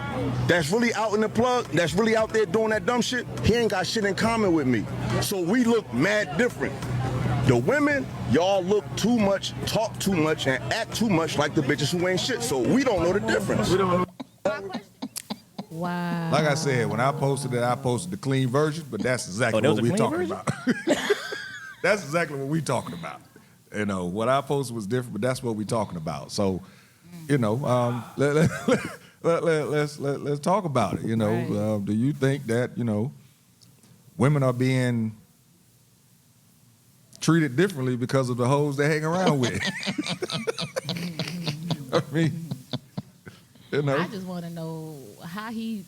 that's really out in the plug, that's really out there doing that dumb shit, he ain't got shit in common with me. So we look mad different. The women, y'all look too much, talk too much, and act too much like the bitches who ain't shit. So we don't know the difference. Wow. Like I said, when I posted it, I posted the clean version, but that's exactly that was what the we're clean talking about. That's exactly what we're talking about. You know, what I posted was different, but that's what we're talking about. So, you know, let's talk about it. You know, Right. do you think that, you know, women are being treated differently because of the hoes they hang around with? I mean, you know. I just want to know how he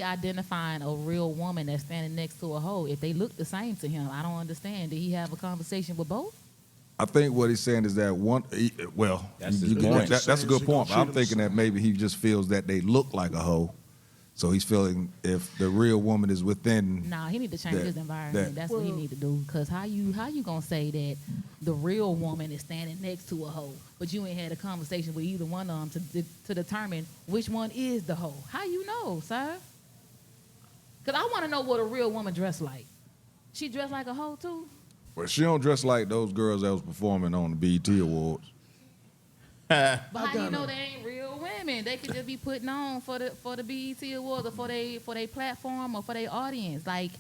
identifying a real woman that's standing next to a hoe if they look the same to him. I don't understand. Did he have a conversation with both? I think what he's saying is that That's his you can- point. that's a good point. But I'm Treat them thinking that maybe he just feels that they look like a hoe, so he's feeling if the real woman is within. Nah, he need to change That- his environment. That's what he need to do. Cause how you gonna say that the real woman is standing next to a hoe, but you ain't had a conversation with either one of them to determine which one is the hoe? How you know, sir? Cause I want to know what a real woman dressed like. She dressed like a hoe too. But she don't dress like those girls that was performing on the BET Awards. But how you know they ain't real women? They could just be putting on for the BET Awards or for their platform or for their audience. Like,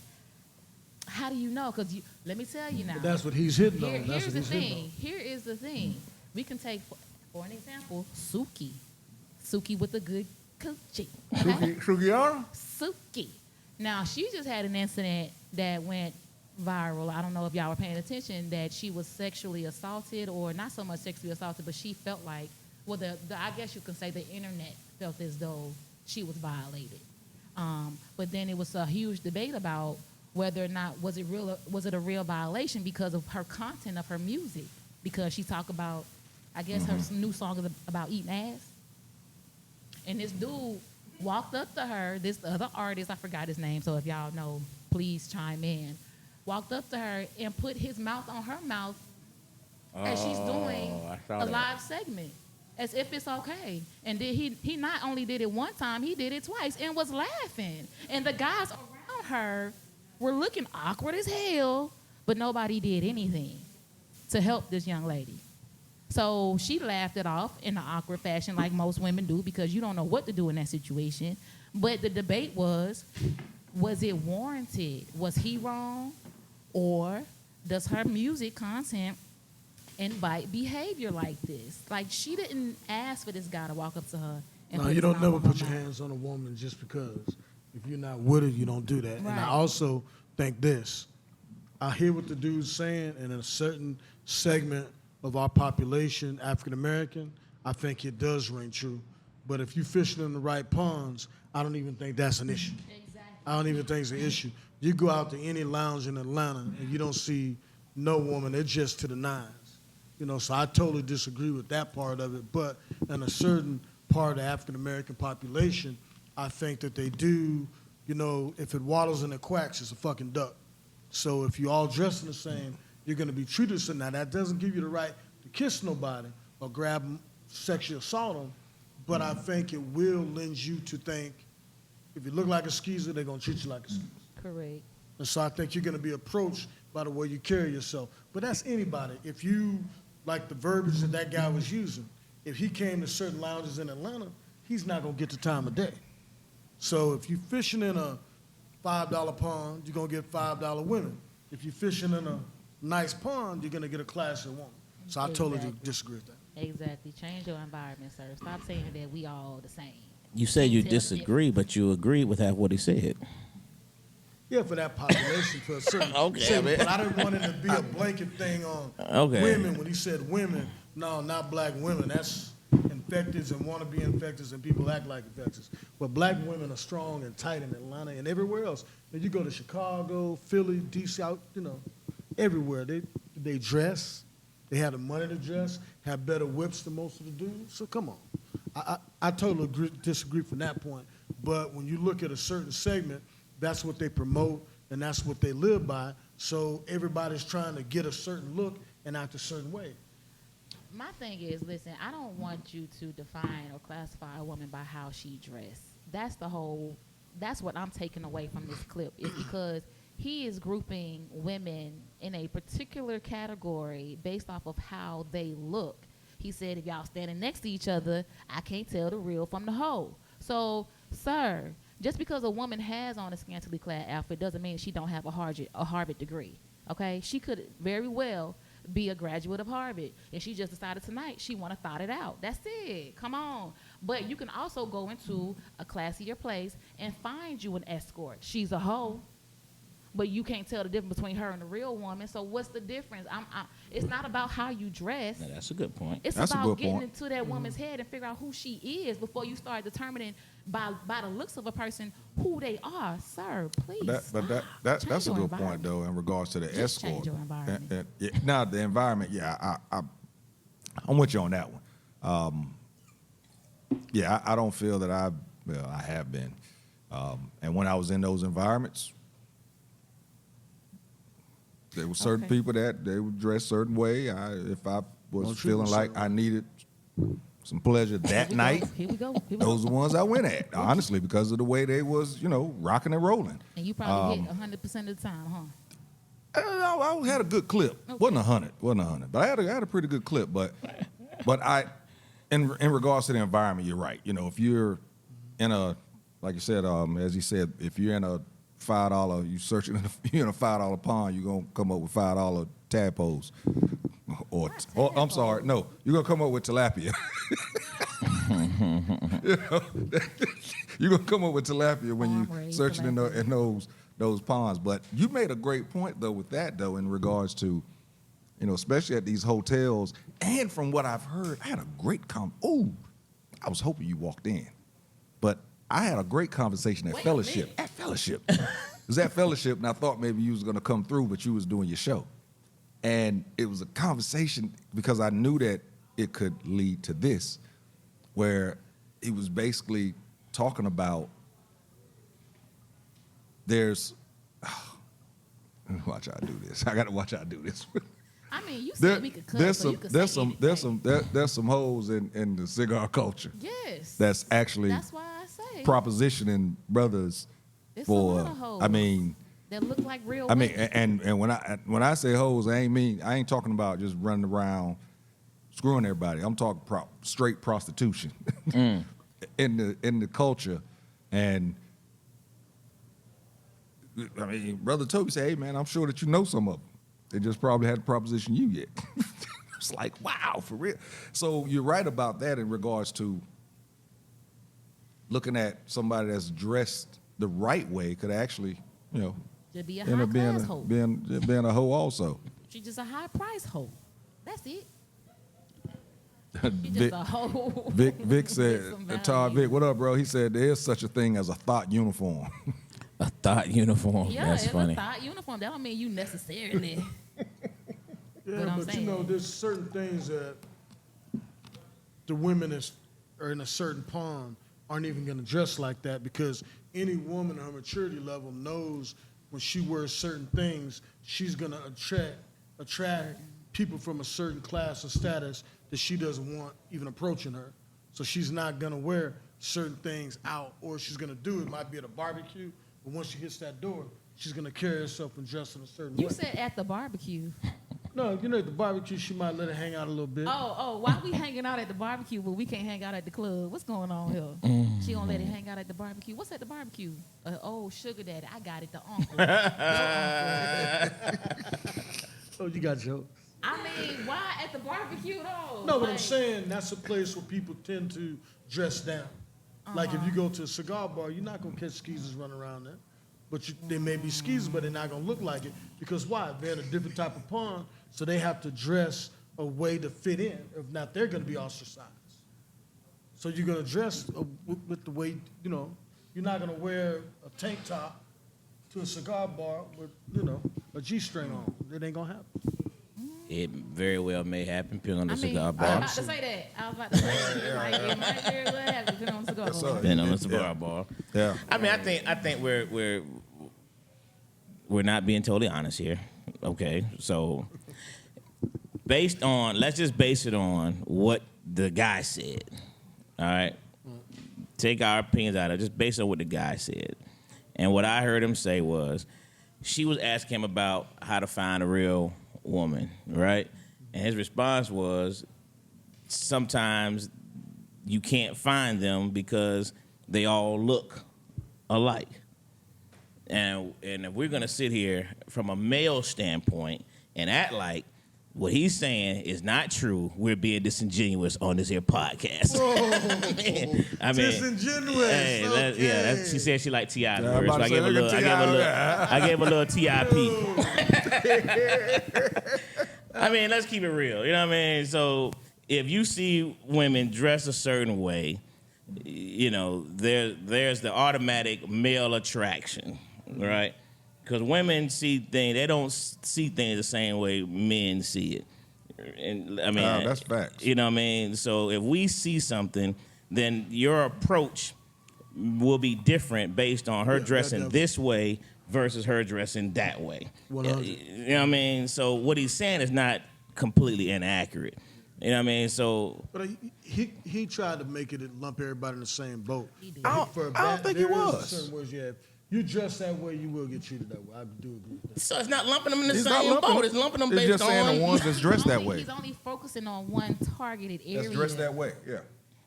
how do you know? Because let me tell you now. But that's what he's hitting on. Here's That's what the he's hitting on. thing. Here is the thing. We can take, for an example, Suki. Suki with a good coochie. Okay? Sugiara? Suki. Now, she just had an incident that went viral. I don't know if y'all were paying attention, that she was sexually assaulted, or not so much sexually assaulted, but she felt like, well, I guess you could say the internet felt as though she was violated. But then it was a huge debate about whether or not was it a real violation because of her content of her music, because she talked about, I guess her new song is about eating ass. And this dude walked up to her, this other artist, I forgot his name, so if y'all know, please chime in, walked up to her and put his mouth on her mouth as she's doing I saw a that. live segment, as if it's okay. And then he not only did it one time, he did it twice and was laughing. And the guys around her were looking awkward as hell, but nobody did anything to help this young lady. So she laughed it off in an awkward fashion like most women do, because you don't know what to do in that situation. But the debate was it warranted? Was he wrong? Or does her music content invite behavior like this? Like, she didn't ask for this guy to walk up to her and No, put you his don't mouth never on her put your mouth. hands on a woman just because. If you're not with her, you don't do that. And Right. I also think this. I hear what the dude's saying, and in a certain segment of our population, African American, I think it does ring true. But if you're fishing in the right ponds, I don't even think that's an issue. I don't even think it's an issue. You go out to any lounge in Atlanta and you don't see no woman, they're just to the nines. You know, so I totally disagree with that part of it. But in a certain part of the African American population, I think that they do, you know, if it waddles and it quacks, it's a fucking duck. So if you all dressing the same, you're gonna be treated the same. Now that doesn't give you the right to kiss nobody or grab them, sexually assault them, but I think it will lend you to think, if you look like a skeezer, they're gonna treat you like a skeezer. Correct. And so I think you're gonna be approached by the way you carry yourself. But that's anybody. If you, like the verbiage that that guy was using, if he came to certain lounges in Atlanta, he's not gonna get the time of day. So if you're fishing in a $5 pond, you're gonna get $5 women. If you're fishing in a nice pond, you're gonna get a classy woman. So I totally Exactly. disagree with that. Exactly. Change your environment, sir. Stop saying that we all the same. You say you Tell us disagree, but you agree with what he said. Yeah, for that population, for a certain. Okay, man. But I didn't want it to be a blanket thing on Okay. women. When he said women, no, not black women. That's infecteds and want to be infecteds, and people act like infecteds. But black women are strong and tight in Atlanta and everywhere else. And you go to Chicago, Philly, DC, out, you know, everywhere. They dress. They have the money to dress, have better whips than most of the dudes. So come on. I totally disagree from that point. But when you look at a certain segment, that's what they promote and that's what they live by. So everybody's trying to get a certain look and act a certain way. My thing is, listen, I don't want you to define or classify a woman by how she dressed. That's what I'm taking away from this clip, is because he is grouping women in a particular category based off of how they look. He said, if y'all standing next to each other, I can't tell the real from the hoe. So, sir, just because a woman has on a scantily clad outfit doesn't mean she don't have a Harvard degree. Okay, she could very well be a graduate of Harvard, and she just decided tonight she want to thought it out. That's it. Come on. But you can also go into a classier place and find you an escort. She's a hoe, but you can't tell the difference between her and the real woman. So what's the difference? It's not about how you dress. Now, that's a good point. It's That's a about good getting point. into that woman's head and figure out who she is before you start determining by the looks of a person who they are. Sir, please. That's Change a your good point environment. though in regards to the Just escort. change your environment. Now the environment, yeah, I'm with you on that one. I don't feel that I have been, and when I was in those environments, there were certain Okay. people that they would dress a certain way. If I was Don't treat feeling them like certain I needed some pleasure that night, Here we go. Here we go. those are the ones I went at, honestly, because of the way they was, rocking and rolling. And you probably hit 100% of the time, huh? I had a good clip. Okay. Wasn't 100, but I had a pretty good clip. But in regards to the environment, you're right. If you're in a, like you said, as he said, if you're in a $5, you're in a $5 pond, you're gonna come up with $5 tadpoles. Or I'm sorry, no, you're gonna come up with tilapia. You're gonna come up with tilapia when you Farm-raised searching in tilapia. those ponds. But you made a great point though with that though in regards to, especially at these hotels. And from what I've heard, I had a great I was hoping you walked in, but I had a great conversation at Wait a Fellowship. minute. At Fellowship, it was at Fellowship, and I thought maybe you was gonna come through, but you was doing your show. And it was a conversation because I knew that it could lead to this, where he was basically talking about watch how I do this. I got to watch how I do this. I mean, you said we could cut, so you could say anything. There's some holes in the cigar culture. Yes. That's actually That's why I say. propositioning brothers It's a for. lot of hoes. I mean. That look like real I mean, women. and when I say hoes, I ain't talking about just running around screwing everybody. I'm talking straight prostitution in the culture. And I mean, Brother Toby said, "Hey man, I'm sure that you know some of them. They just probably hadn't propositioned you yet." It's like, wow, for real. So you're right about that in regards to looking at somebody that's dressed the right way could actually, To be a end high up being class hoe. being a hoe also. She's just a high price hoe. That's it. She's Vic, just a hoe. Vic with said, some Todd value. Vic, what up, bro? He said there is such a thing as a thought uniform. A thought uniform. Yeah, That's it's funny. a thought uniform. That don't mean you necessarily. Yeah, I'm but saying. there's certain things that the women are in a certain pond aren't even going to dress like that, because any woman at her maturity level knows when she wears certain things, she's going to attract people from a certain class or status that she doesn't want even approaching her. So she's not going to wear certain things out, or she's going to do it. Might be at a barbecue, but once she hits that door, she's going to carry herself and dress in a certain You way. said at the barbecue. No, at the barbecue, she might let it hang out a little bit. Oh, why we hanging out at the barbecue, but we can't hang out at the club? What's going on here? She gonna let it hang out at the barbecue. What's at the barbecue? Oh, sugar daddy. I got it, the uncle. Your uncle. Oh, you got jokes. I mean, why at the barbecue though? No, but I'm Like, saying that's a place where people tend to dress down. Like if you go to a cigar bar, you're not gonna catch skeezers running around there. But they may be skeezers, but they're not gonna look like it. Because why? They're in a different type of pond, so they have to dress a way to fit in. If not, they're gonna be ostracized. So you're gonna dress with the way, you're not gonna wear a tank top to a cigar bar with, a G-string on. It ain't gonna happen. It very well may happen, depending on the I mean, cigar I was bar. about to say that. I was about to say that. It might very well happen depending on the cigar bar. Depending on the cigar bar. Yeah. I mean, I think we're not being totally honest here. Okay, so let's just base it on what the guy said. All right, take our opinions out of it. Just based on what the guy said, and what I heard him say was, she was asking him about how to find a real woman, right? And his response was, sometimes you can't find them because they all look alike. And if we're gonna sit here from a male standpoint and act like what he's saying is not true, we're being disingenuous on this here podcast. I mean, disingenuous. Hey, okay. she said she liked T.I. I'm words, about so to I say, gave a little TIP. I mean, let's keep it real. You know what I mean? So if you see women dress a certain way, you know, there's the automatic male attraction, right? Because women see things, they don't see things the same way men see it. And I mean, that's facts. You know what I mean? So if we see something, then your approach will be different based on her dressing this way versus her dressing that way. 100. You know what I mean? So what he's saying is not completely inaccurate. You know what I mean? So, But he tried to make it and lump everybody in the same boat. He did. I don't think he was. Certain words, you dress that way, you will get treated that way. I do agree with that. so it's not lumping them in the He's not same lumping boat. them. It's lumping them It's based just saying on the ones that's dressed that way. He's only focusing on one targeted area. That's dressed that way, yeah.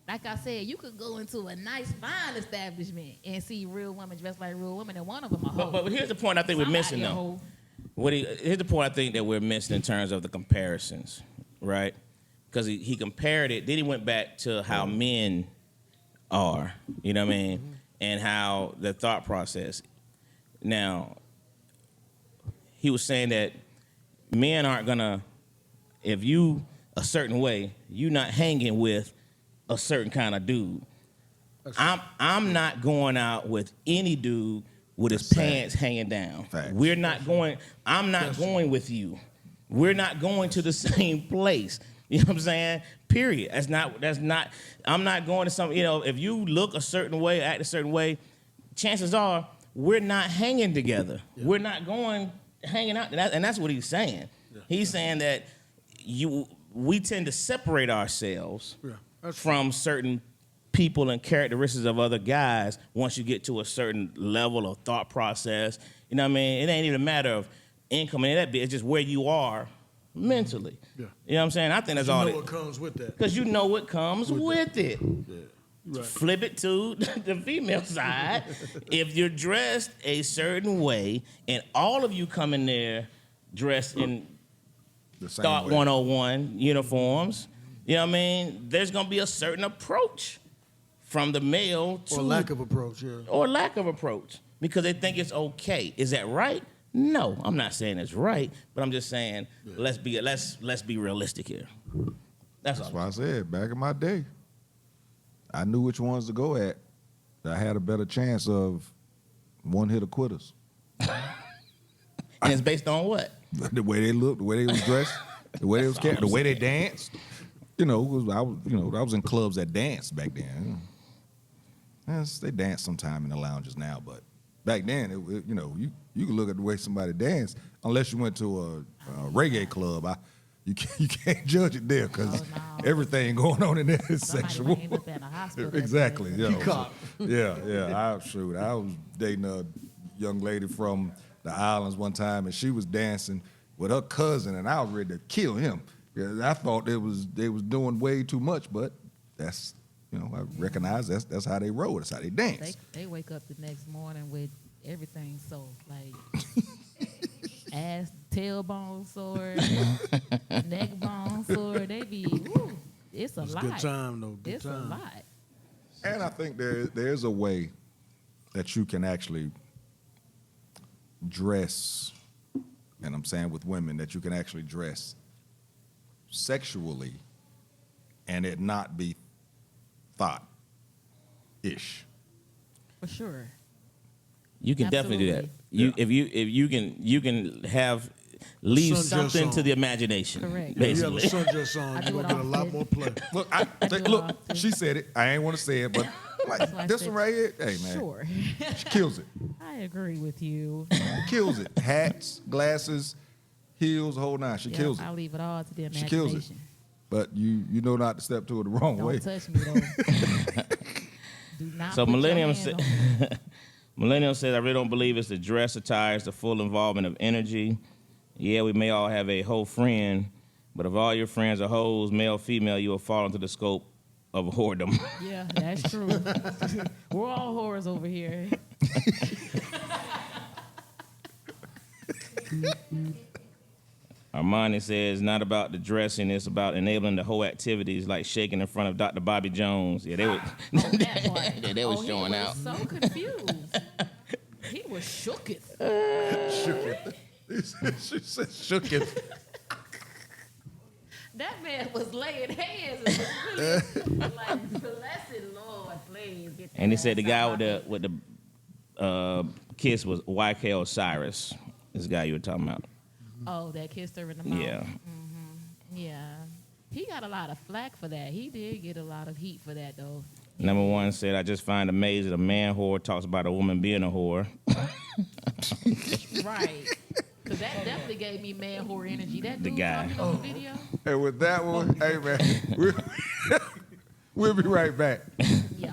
Like I said, you could go into a nice, fine establishment and see real women dressed like real women, and one of them a hoe. But here's the point I think we're missing, though. Here's the point I think that we're missing in terms of the comparisons, right? Because he compared it, then he went back to how men are, you know what I mean, and how the thought process. Now, he was saying that men aren't gonna, if you a certain way, you not hanging with a certain kind of dude. I'm not going out with any dude with his pants hanging down. Facts. We're not going. I'm not going with you. We're not going to the same place. You know what I'm saying? Period. That's not. I'm not going to some. You know, if you look a certain way, act a certain way, chances are we're not hanging together. Yeah. We're not hanging out, and that's what he's saying. Yeah. He's saying that we tend to separate ourselves from certain people and characteristics of other guys once you get to a certain level of thought process. You know what I mean? It ain't even a matter of income and that bit. It's just where you are mentally. Yeah. You know what I'm saying? I think that's all. You know what comes with that. Because you know what comes with it. Yeah. Right. Flip it to the female side. If you're dressed a certain way and all of you come in there dressed in Thought 101 uniforms, you know what I mean? There's going to be a certain approach from the male to... Or lack of approach, yeah. Or lack of approach. Because they think it's okay. Is that right? No, I'm not saying it's right, but I'm just saying let's be realistic here. That's why I said back in my day, I knew which ones to go at. I had a better chance of one hit of quitters. And it's based on what? The way they looked, the way they was dressed, the way they was carried, the way they danced. You know, I was in clubs that danced back then. Yes, they dance sometime in the lounges now, but back then, you could look at the way somebody danced. Unless you went to a reggae club, you can't judge it there because everything going on in there is sexual. Might end up in a hospital. Exactly. Yeah. Yeah. I was dating a young lady from the islands one time, and she was dancing with her cousin, and I was ready to kill him. I thought they was doing way too much, but that's. I recognize that's how they roll. That's how they dance. They wake up the next morning with everything so like ass, tailbone sore, neck bone sore. They be it's a lot. Good time though. Good it's time. a lot. And I think there's a way that you can actually dress, and I'm saying with women that you can actually dress sexually, and it not be thought-ish. For sure. You can definitely do that. If you can have leave something to the imagination. Correct. Basically. If you have a sundress on, you're gonna get a lot more play. Look, she said it. I ain't want to say it, but like this one right here, hey man, sure. She kills it. I agree with you. Kills it. Hats, glasses, heels, whole nine. She kills it. I'll leave it all to the imagination. She kills it. But you know not to step to it the wrong way. Don't touch me though. Do not. So put your Millennium hand said, on me. Millennial says, I really don't believe it's the dress attire, it's the full involvement of energy. Yeah, we may all have a hoe friend, but if all your friends are hoes, male, female, you will fall into the scope of whoredom. Yeah, that's true. We're all whores over here. Armani says, not about the dressing, it's about enabling the whole activities like shaking in front of Dr. Bobby Jones. Yeah, they were, That part. yeah, they were showing he out. was so confused. He was shooketh. She said shook it. That man was laying hands. And was really like, blessed Lord, please. Get that And he said the ass guy out with the kiss was YK Osiris. This guy you were talking about. Oh, that kissed her in the mouth. Yeah. Yeah. He got a lot of flack for that. He did get a lot of heat for that, though. Number one said, I just find amazing a man whore talks about a woman being a whore. Right. Because that definitely gave me man whore energy. That The dude guy. talking on the video. And with that one, hey man, we'll be right back. Yo.